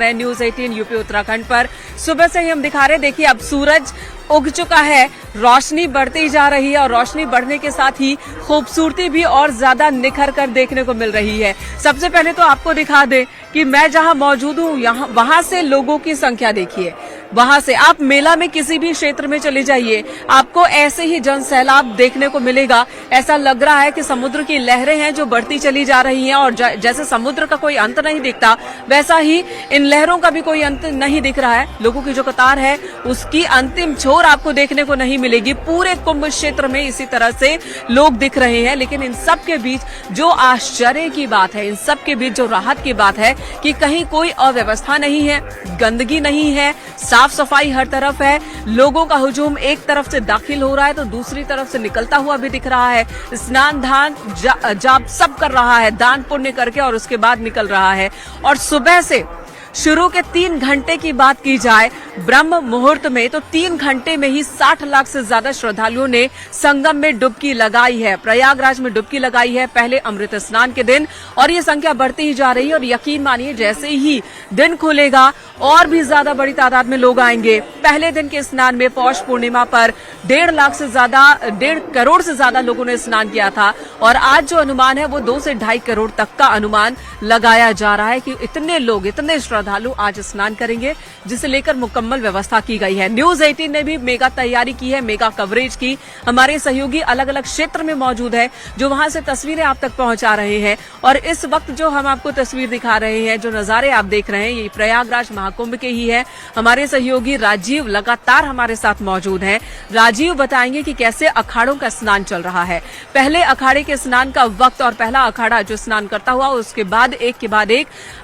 News 18 UP Uttarakhand पर सुबह से ही हम दिखा रहे हैं। देखिए अब सूरज उग चुका है, रोशनी बढ़ती जा रही है और रोशनी बढ़ने के साथ ही खूबसूरती भी और ज्यादा निखर कर देखने को मिल रही है। सबसे पहले तो आपको दिखा दें कि मैं जहां मौजूद हूं वहां से लोगों की संख्या देखिए। वहां से आप मेला में किसी भी क्षेत्र में चले जाइए, आपको ऐसे ही जनसैलाब देखने को मिलेगा। ऐसा लग रहा है कि समुद्र की लहरें हैं जो बढ़ती चली जा रही हैं और जैसे समुद्र का कोई अंत नहीं दिखता, वैसा ही इन लहरों का भी कोई अंत नहीं दिख रहा है। लोगों की जो कतार है उसकी अंतिम छोर आपको देखने को नहीं मिलेगी। पूरे कुंभ क्षेत्र में इसी तरह से लोग दिख रहे हैं, लेकिन इन सब के बीच जो आश्चर्य की बात है, इन सब के बीच जो राहत की बात है कि कहीं कोई अव्यवस्था नहीं है, गंदगी नहीं है, साफ सफाई हर तरफ है। लोगों का हुजूम एक तरफ से दाखिल हो रहा है तो दूसरी तरफ से निकलता हुआ भी दिख रहा है। स्नान दान जाप सब कर रहा है, दान पुण्य करके और उसके बाद निकल रहा है। और सुबह से शुरू के 3 घंटे की बात की जाए ब्रह्म मुहूर्त में, तो 3 घंटे में ही 60 लाख से ज्यादा श्रद्धालुओं ने संगम में डुबकी लगाई है, प्रयागराज में डुबकी लगाई है पहले अमृत स्नान के दिन। और ये संख्या बढ़ती ही जा रही है और यकीन मानिए जैसे ही दिन खुलेगा और भी ज्यादा बड़ी तादाद में लोग आएंगे। पहले दिन के स्नान में पौष पूर्णिमा पर 1.5 करोड़ से ज्यादा लोगों ने स्नान किया था और आज जो अनुमान है वो 2 से 2.5 करोड़ तक का अनुमान लगाया जा रहा है कि इतने लोग, इतने श्रद्धालु आज स्नान करेंगे, जिसे लेकर मुकम्मल व्यवस्था की गई है। न्यूज 18 ने भी मेगा तैयारी की है, मेगा कवरेज की। हमारे सहयोगी अलग अलग क्षेत्र में मौजूद है जो वहां से तस्वीरें आप तक पहुंचा रहे हैं। और इस वक्त जो हम आपको तस्वीर दिखा रहे हैं, जो नजारे आप देख रहे हैं, ये प्रयागराज महाकुंभ के ही है। हमारे सहयोगी राजीव लगातार हमारे साथ मौजूद हैं। राजीव बताएंगे कि कैसे अखाड़ों का स्नान चल रहा है। पहले अखाड़े के स्नान का वक्त और पहला अखाड़ा जो स्नान करता हुआ, उसके बाद एक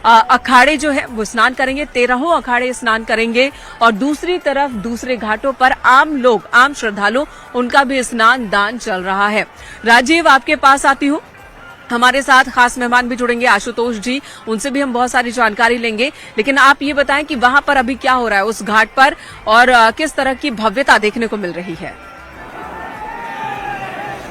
अखाड़े जो है वो स्नान करेंगे, 13 अखाड़े स्नान करेंगे। और दूसरी तरफ दूसरे घाटों पर आम लोग, आम श्रद्धालु, उनका भी स्नान दान चल रहा है। राजीव आपके पास आती हूं। हमारे साथ खास मेहमान भी जुड़ेंगे, आशुतोष जी, उनसे भी हम बहुत सारी जानकारी लेंगे। लेकिन आप ये बताएं कि वहां पर अभी क्या हो रहा है उस घाट पर और किस तरह की भव्यता देखने को मिल रही है।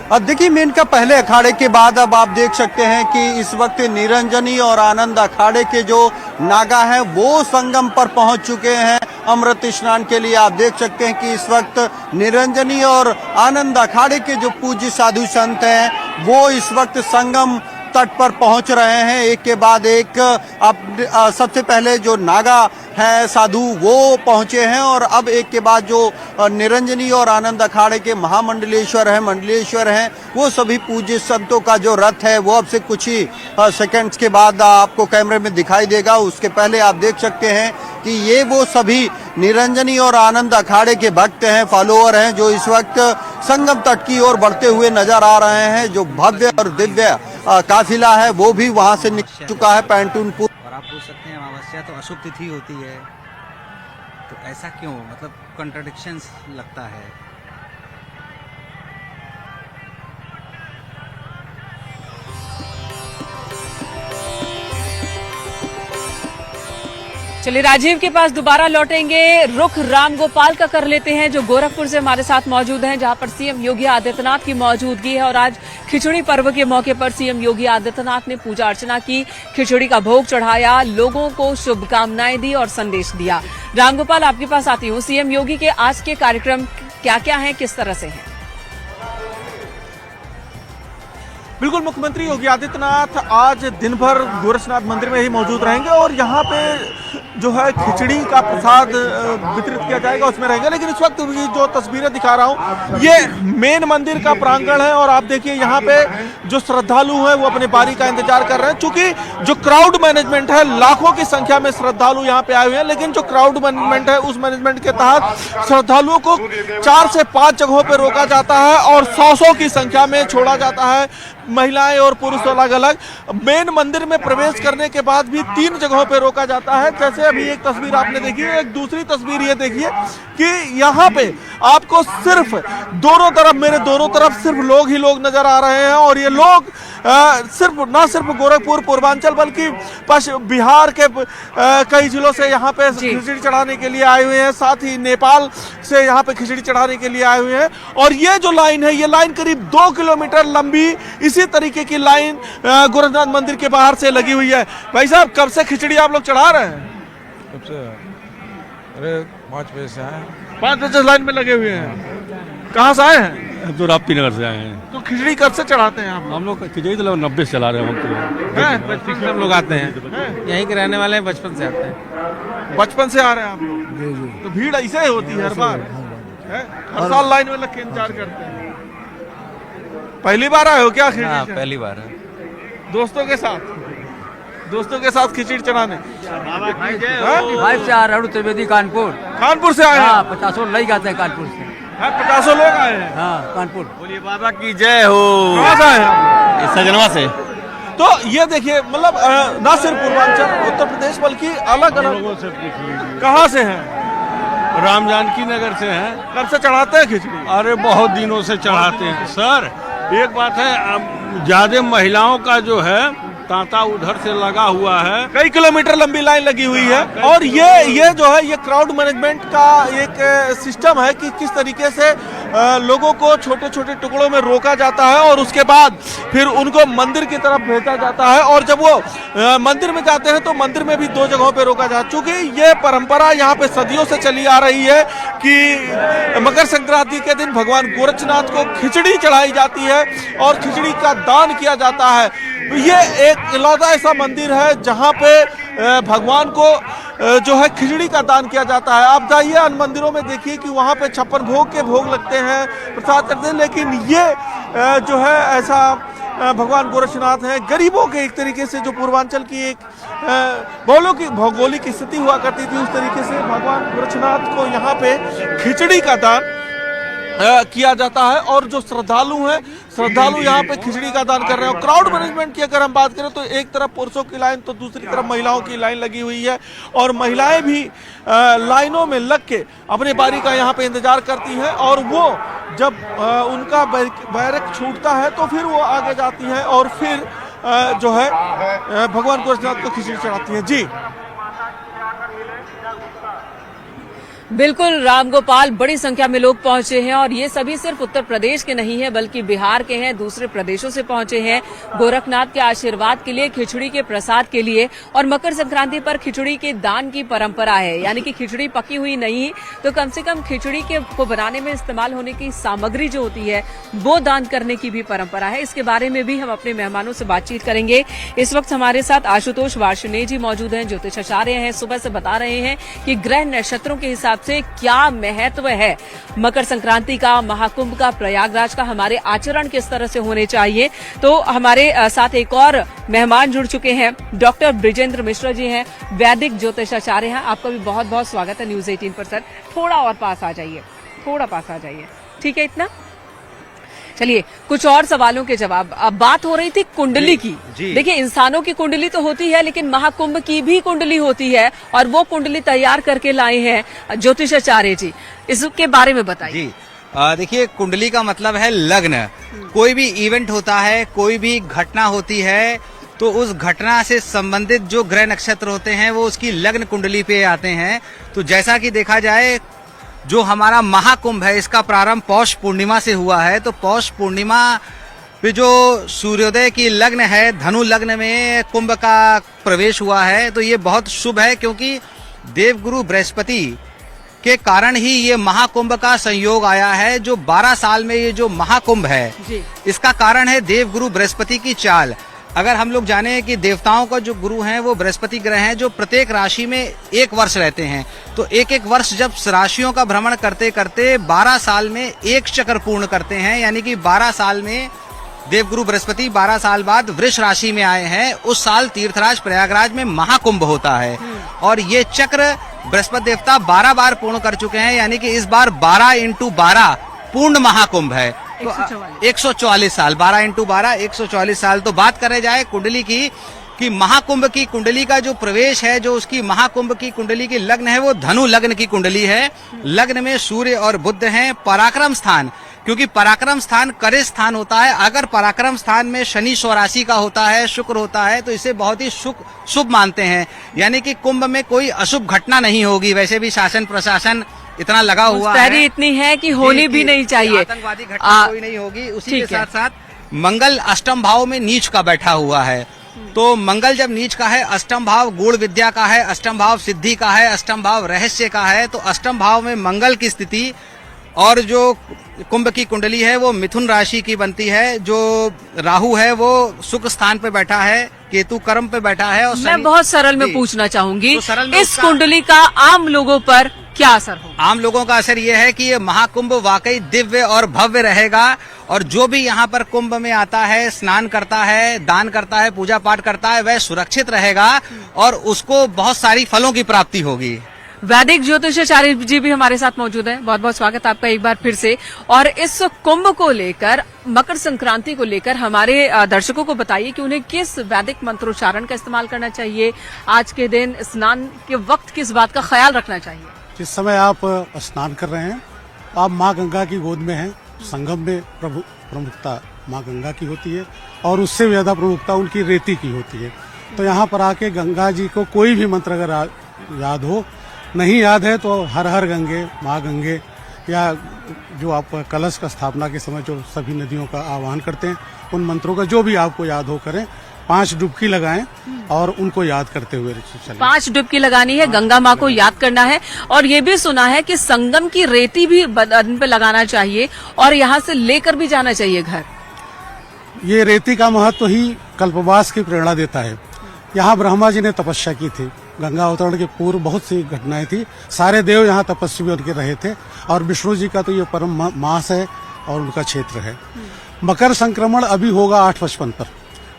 अब देखिए, मेन का पहले अखाड़े के बाद अब आप देख सकते हैं कि इस वक्त निरंजनी और आनंद अखाड़े के जो नागा हैं वो संगम पर पहुंच चुके हैं अमृत स्नान के लिए। आप देख सकते हैं कि इस वक्त निरंजनी और आनंद अखाड़े के जो पूज्य साधु संत हैं वो इस वक्त संगम तट पर पहुंच रहे हैं, एक के बाद एक। अब सबसे पहले जो नागा है साधु वो पहुंचे हैं और अब एक के बाद जो निरंजनी और आनंद अखाड़े के मंडलेश्वर हैं, वो सभी पूज्य संतों का जो रथ है वो अब से कुछ ही सेकंड्स के बाद आपको कैमरे में दिखाई देगा। उसके पहले आप देख सकते हैं कि ये वो सभी निरंजनी और आनंद अखाड़े के भक्त हैं, फॉलोअर हैं, जो इस वक्त संगम तट की ओर बढ़ते हुए नजर आ रहे हैं। जो भव्य और दिव्य काफिला है वो भी वहां से निकल चुका है पैंटूनपुर। और आप पूछ सकते हैं अमावस्या तो अशुभ तिथि होती है, तो ऐसा क्यों, मतलब कॉन्ट्रडिक्शंस लगता है। चलिए राजीव के पास दोबारा लौटेंगे। रुख राम गोपाल का कर लेते हैं जो गोरखपुर से हमारे साथ मौजूद हैं, जहां पर सीएम योगी आदित्यनाथ की मौजूदगी है। और आज खिचड़ी पर्व के मौके पर सीएम योगी आदित्यनाथ ने पूजा अर्चना की, खिचड़ी का भोग चढ़ाया, लोगों को शुभकामनाएं दी और संदेश दिया। रामगोपाल आपके पास आती हूँ। सीएम योगी के आज के कार्यक्रम क्या क्या हैं, किस तरह से हैं? बिल्कुल, मुख्यमंत्री योगी आदित्यनाथ आज दिन भर गोरखनाथ मंदिर में ही मौजूद रहेंगे और यहाँ पे जो है खिचड़ी का प्रसाद वितरित किया जाएगा, उसमें रहेंगे। लेकिन इस वक्त जो तस्वीरें दिखा रहा हूँ ये मेन मंदिर का प्रांगण है और आप देखिए यहाँ पे जो श्रद्धालु हैं वो अपने बारी का इंतजार कर रहे हैं। चूंकि जो क्राउड मैनेजमेंट है, लाखों की संख्या में श्रद्धालु यहाँ पे आए हुए हैं, लेकिन जो क्राउड मैनेजमेंट है उस मैनेजमेंट के तहत श्रद्धालुओं को 4 से 5 जगहों पर रोका जाता है और 100 की संख्या में छोड़ा जाता है। महिलाएं और पुरुष अलग अलग। मेन मंदिर में प्रवेश करने के बाद भी 3 जगहों पे रोका जाता है। जैसे अभी एक तस्वीर आपने देखी है, एक दूसरी तस्वीर ये देखिए कि यहाँ पे आपको सिर्फ दोनों तरफ, मेरे दोनों तरफ सिर्फ लोग ही लोग नजर आ रहे हैं। और ये लोग न सिर्फ गोरखपुर पूर्वांचल बल्कि बिहार के कई जिलों से यहाँ पे खिचड़ी चढ़ाने के लिए आए हुए हैं, साथ ही नेपाल से यहाँ पे खिचड़ी चढ़ाने के लिए आए हुए हैं। और ये जो लाइन है, ये लाइन करीब 2 किलोमीटर लंबी इसी तरीके की लाइन गोरखनाथ मंदिर के बाहर से लगी हुई है। भाई साहब, कब से खिचड़ी आप लोग चढ़ा रहे हैं? कब से? अरे 5 बजे से आए। 5 बजे से लाइन में लगे हुए हैं। कहाँ से आए हैं? तो राप्ती नगर से आए हैं। तो खिचड़ी कब से चढ़ाते हैं आप? हम लोग खिचड़ी तो 90 से चला रहे हैं हम तो। हैं? बचपन से हम लोग आते हैं। यहीं के रहने वाले हैं, बचपन से आते हैं। बचपन से आ रहे हैं आप लोग? तो भीड़ ऐसे ही होती है हर बार? हैं? हर साल लाइन में लग के इंतजार करते हैं। पहली बार आए हो क्या खिचड़ी? हाँ, चढ़ाने? पहली बार है। दोस्तों के साथ खिचड़ी चढ़ाने? हाँ? भाई से आ रहा हूँ त्रिवेदी कानपुर। कानपुर से आए हाँ, हैं? 50 लग जाते हैं कानपुर से। 50 लोग आए हैं। हाँ, कानपुर। बोलिए बाबा की जय हो। कहाँ से आए हैं आप? सजनवा से। तो ये देखिए, मतलब न सिर्फ पूर्वांचल उत्तर प्रदेश बल्कि अलग अलग लोगों से पूछ लीजिए। कहाँ से हैं? राम जानकी नगर से हैं। कब से चढ़ाते हैं खिचड़ी? अरे बहुत दिनों से चढ़ाते हैं सर। एक बात है, ज्यादा महिलाओं का जो है तांता उधर से लगा हुआ है। कई किलोमीटर लंबी लाइन लगी हुई है। और ये जो है ये क्राउड मैनेजमेंट का एक सिस्टम है कि किस तरीके से लोगों को छोटे छोटे टुकड़ों में रोका जाता है और उसके बाद फिर उनको मंदिर की तरफ भेजा जाता है। और जब वो मंदिर में जाते हैं तो मंदिर में भी 2 जगहों पे रोका जाता है। चूंकि ये परंपरा यहाँ पे सदियों से चली आ रही है कि मकर संक्रांति के दिन भगवान गोरक्षनाथ को खिचड़ी चढ़ाई जाती है और खिचड़ी का दान किया जाता है। ये एक इकलौता ऐसा मंदिर है जहाँ पे भगवान को जो है खिचड़ी का दान किया जाता है। आप जाइए अन्य मंदिरों में देखिए कि वहाँ पे 56 भोग के भोग लगते हैं, प्रसाद करते हैं, लेकिन ये जो है ऐसा भगवान गोरक्षनाथ है। गरीबों के एक तरीके से जो पूर्वांचल की एक भौगोलिक स्थिति हुआ करती थी, उस तरीके से भगवान गोरक्षनाथ को यहाँ पे खिचड़ी का दान किया जाता है। और जो श्रद्धालु यहाँ पे खिचड़ी का दान कर रहे हैं। क्राउड मैनेजमेंट की अगर हम बात करें तो एक तरफ पुरुषों की लाइन तो दूसरी तरफ महिलाओं की लाइन लगी हुई है और महिलाएं भी लाइनों में लग के अपनी बारी का यहाँ पे इंतजार करती हैं। और वो जब उनका बैरक छूटता है तो फिर वो आगे जाती हैं और फिर जो है भगवान गोरक्षनाथ को खिचड़ी चढ़ाती हैं। जी बिल्कुल रामगोपाल, बड़ी संख्या में लोग पहुंचे हैं और ये सभी सिर्फ उत्तर प्रदेश के नहीं है बल्कि बिहार के हैं, दूसरे प्रदेशों से पहुंचे हैं गोरखनाथ के आशीर्वाद के लिए, खिचड़ी के प्रसाद के लिए। और मकर संक्रांति पर खिचड़ी के दान की परंपरा है, यानी कि खिचड़ी पकी हुई नहीं तो कम से कम खिचड़ी को बनाने में इस्तेमाल होने की सामग्री जो होती है वो दान करने की भी परंपरा है। इसके बारे में भी हम अपने मेहमानों से बातचीत करेंगे। इस वक्त हमारे साथ आशुतोष वार्ष्णेय जी मौजूद हैं, ज्योतिष आचार्य हैं। सुबह से बता रहे हैं कि ग्रह नक्षत्रों के हिसाब से क्या महत्व है मकर संक्रांति का, महाकुंभ का, प्रयागराज का, हमारे आचरण किस तरह से होने चाहिए। तो हमारे साथ एक और मेहमान जुड़ चुके हैं, डॉक्टर ब्रिजेंद्र मिश्रा जी हैं, वैदिक ज्योतिषाचार्य हैं। आपका भी बहुत बहुत स्वागत है न्यूज 18 पर। सर थोड़ा और पास आ जाइए, थोड़ा पास आ जाइए, ठीक है इतना। चलिए कुछ और सवालों के जवाब। अब बात हो रही थी कुंडली की। देखिए इंसानों की कुंडली तो होती है लेकिन महाकुंभ की भी कुंडली होती है और वो कुंडली तैयार करके लाए हैं ज्योतिषाचार्य जी, इसके बारे में बताइए। जी देखिए, कुंडली का मतलब है लग्न। कोई भी इवेंट होता है, कोई भी घटना होती है तो उस घटना से संबंधित जो ग्रह नक्षत्र होते हैं वो उसकी लग्न कुंडली पे आते हैं। तो जैसा कि देखा जाए जो हमारा महाकुंभ है इसका प्रारंभ पौष पूर्णिमा से हुआ है। तो पौष पूर्णिमा पे जो सूर्योदय की लग्न है, धनु लग्न में कुंभ का प्रवेश हुआ है, तो ये बहुत शुभ है क्योंकि देवगुरु बृहस्पति के कारण ही ये महाकुंभ का संयोग आया है। जो 12 साल में ये जो महाकुंभ है इसका कारण है देवगुरु बृहस्पति की चाल। अगर हम लोग जाने कि देवताओं का जो गुरु हैं वो बृहस्पति ग्रह हैं जो प्रत्येक राशि में 1 वर्ष रहते हैं। तो एक वर्ष जब राशियों का भ्रमण करते करते 12 साल में 1 चक्र पूर्ण करते हैं, यानी कि 12 साल में देवगुरु बृहस्पति 12 साल बाद वृष राशि में आए हैं। उस साल तीर्थराज प्रयागराज में महाकुंभ होता है और ये चक्र बृहस्पति देवता 12 बार पूर्ण कर चुके हैं, यानी कि इस बार 12 × 12 पूर्ण महाकुंभ है। तो 144 साल, 12 × 12 144 साल। तो बात करें जाए कुंडली की कि महाकुंभ की कुंडली का जो प्रवेश है, जो उसकी महाकुंभ की कुंडली की लग्न है वो धनु लग्न की कुंडली है। लग्न में सूर्य और बुध हैं। पराक्रम स्थान, क्योंकि पराक्रम स्थान करे स्थान होता है, अगर पराक्रम स्थान में शनि स्वराशि का होता है, शुक्र होता है, तो इसे बहुत ही शुभ मानते हैं, यानी कि कुंभ में कोई अशुभ घटना नहीं होगी। वैसे भी शासन प्रशासन इतना लगा हुआ है, इतनी है कि होनी भी नहीं चाहिए, आतंकवादी घटना कोई नहीं होगी। उसी के साथ साथ मंगल अष्टम भाव में नीच का बैठा हुआ है तो मंगल जब नीच का है, अष्टम भाव गुण विद्या का है, अष्टम भाव सिद्धि का है, अष्टम भाव रहस्य का है, तो अष्टम भाव में मंगल की स्थिति और जो कुंभ की कुंडली है वो मिथुन राशि की बनती है। जो राहु है वो सुख स्थान पे बैठा है, केतु कर्म पे बैठा है। और मैं बहुत सरल में पूछना चाहूंगी, तो सरल में इस कुंडली का आम लोगों पर क्या असर होगा? आम लोगों का असर ये है कि ये महाकुंभ वाकई दिव्य और भव्य रहेगा, और जो भी यहाँ पर कुंभ में आता है, स्नान करता है, दान करता है, पूजा पाठ करता है, वह सुरक्षित रहेगा और उसको बहुत सारी फलों की प्राप्ति होगी। वैदिक ज्योतिषाचार्य जी भी हमारे साथ मौजूद हैं। बहुत बहुत स्वागत आपका एक बार फिर से। और इस कुंभ को लेकर, मकर संक्रांति को लेकर हमारे दर्शकों को बताइए कि उन्हें किस वैदिक मंत्रोच्चारण का इस्तेमाल करना चाहिए, आज के दिन स्नान के वक्त किस बात का ख्याल रखना चाहिए? जिस समय आप स्नान कर रहे हैं, आप माँ गंगा की गोद में हैं। संगम में प्रमुखता माँ गंगा की होती है और उससे ज्यादा प्रमुखता उनकी रेती की होती है। तो यहाँ पर आके गंगा जी को कोई भी मंत्र अगर याद हो, नहीं याद है तो हर हर गंगे, माँ गंगे, या जो आप कलश का स्थापना के समय जो सभी नदियों का आह्वान करते हैं, उन मंत्रों का जो भी आपको याद हो करें। 5 डुबकी लगाएं और उनको याद करते हुए चलें। 5 डुबकी लगानी है, गंगा माँ को याद करना है। और ये भी सुना है कि संगम की रेती भी बदन पे लगाना चाहिए और यहाँ से लेकर भी जाना चाहिए घर। ये रेती का महत्व ही कल्पवास की प्रेरणा देता है। यहाँ ब्रह्मा जी ने तपस्या की थी, गंगा अवतरण के पूर्व बहुत सी घटनाएं थी। सारे देव यहाँ तपस्वी उनके रहे थे और विष्णु जी का तो ये परम मास है और उनका क्षेत्र है। मकर संक्रमण अभी होगा 8:55 पर।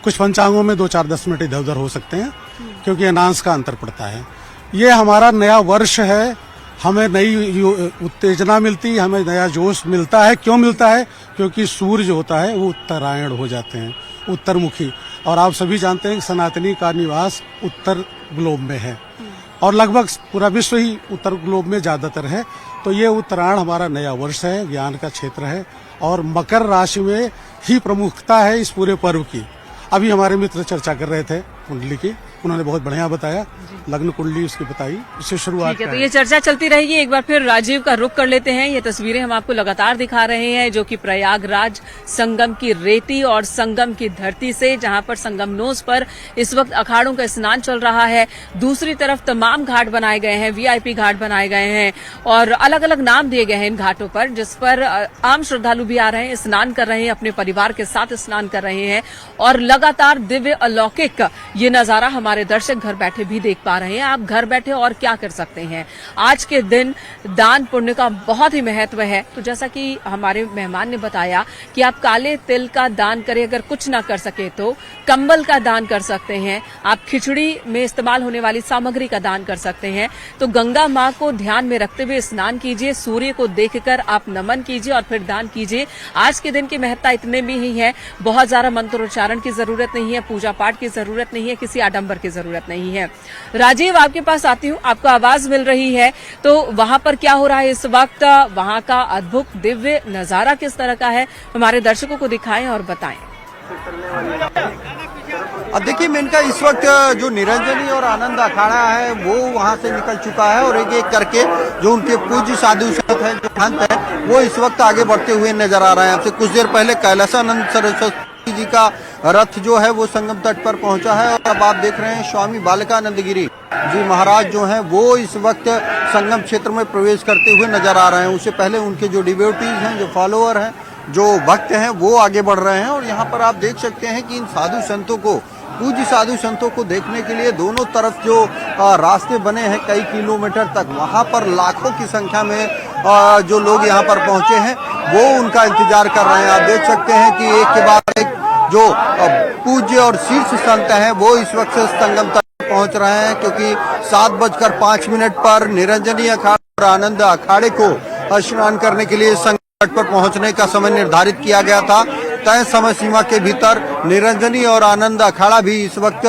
कुछ पंचांगों में 2-4-10 मिनट इधर उधर हो सकते हैं क्योंकि अनांश का अंतर पड़ता है। ये हमारा नया वर्ष है, हमें नई उत्तेजना मिलती है, हमें नया जोश मिलता है। क्यों मिलता है? क्योंकि सूर्य होता है वो उत्तरायण हो जाते हैं, उत्तरमुखी। और आप सभी जानते हैं कि सनातनी का निवास उत्तर ग्लोब में है और लगभग पूरा विश्व ही उत्तर ग्लोब में ज्यादातर है। तो ये उत्तरायण हमारा नया वर्ष है, ज्ञान का क्षेत्र है और मकर राशि में ही प्रमुखता है इस पूरे पर्व की। अभी हमारे मित्र चर्चा कर रहे थे कुंडली की, उन्होंने बहुत बढ़िया बताया, लग्न कुंडली उसकी बताई, इससे शुरुआत। ठीक है, तो ये चर्चा चलती रहेगी। एक बार फिर राजीव का रुख कर लेते हैं। ये तस्वीरें हम आपको लगातार दिखा रहे हैं जो कि प्रयागराज संगम की रेती और संगम की धरती से, जहां पर संगम नोज पर इस वक्त अखाड़ों का स्नान चल रहा है। दूसरी तरफ तमाम घाट बनाए गए हैं, वीआईपी घाट बनाए गए हैं और अलग अलग नाम दिए गए हैं इन घाटों पर, जिस पर आम श्रद्धालु भी आ रहे हैं, स्नान कर रहे हैं, अपने परिवार के साथ स्नान कर रहे हैं और लगातार दिव्य अलौकिक ये नजारा हमारे दर्शक घर बैठे भी देख पा रहे हैं। आप घर बैठे और क्या कर सकते हैं? आज के दिन दान पुण्य का बहुत ही महत्व है। तो जैसा कि हमारे मेहमान ने बताया कि आप काले तिल का दान करें, अगर कुछ ना कर सके तो कंबल का दान कर सकते हैं, आप खिचड़ी में इस्तेमाल होने वाली सामग्री का दान कर सकते हैं। तो गंगा माँ को ध्यान में रखते हुए स्नान कीजिए, सूर्य को देखकर आप नमन कीजिए और फिर दान कीजिए। आज के दिन की महत्ता इतने में ही है, बहुत ज्यादा मंत्रोच्चारण की जरूरत नहीं है, पूजा पाठ की जरूरत नहीं है, किसी आडंबर की जरूरत नहीं है। राजीव, आपके पास आती हूँ, आपको आवाज मिल रही है, तो वहां पर क्या हो रहा है इस वक्त? वहां का अद्भुत दिव्य नजारा किस तरह का है, हमारे दर्शकों को दिखाएं और बताएं। अब देखिए मेनका, इस वक्त जो निरंजनी और आनंद अखाड़ा है वो वहां से निकल चुका है और एक एक करके जो उनके पूज्य साधु संत हैं, जो महंत हैं, वो इस वक्त आगे बढ़ते हुए नजर आ रहे हैं। आपसे कुछ देर पहले कैलासानंद सरस्वती जी का रथ जो है वो संगम तट पर पहुंचा है और अब आप देख रहे हैं स्वामी बालकानंद गिरी जी महाराज जो हैं वो इस वक्त संगम क्षेत्र में प्रवेश करते हुए नजर आ रहे हैं। उससे पहले उनके जो डिवोटीज हैं, जो फॉलोअर हैं, जो भक्त हैं, वो आगे बढ़ रहे हैं। और यहाँ पर आप देख सकते हैं कि इन साधु संतों को, पूज्य साधु संतों को देखने के लिए दोनों तरफ जो रास्ते बने हैं कई किलोमीटर तक, वहां पर लाखों की संख्या में जो लोग यहाँ पर पहुंचे हैं वो उनका इंतजार कर रहे हैं। आप देख सकते हैं कि एक के बाद एक जो पूज्य और शीर्ष संत हैं वो इस वक्त संगम तक पहुंच रहे हैं, क्योंकि 7:05 पर निरंजनी अखाड़ा और आनंद अखाड़े को स्नान करने के लिए संगम तट पर पहुंचने का समय निर्धारित किया गया था। तय समय सीमा के भीतर निरंजनी और आनंद अखाड़ा भी इस वक्त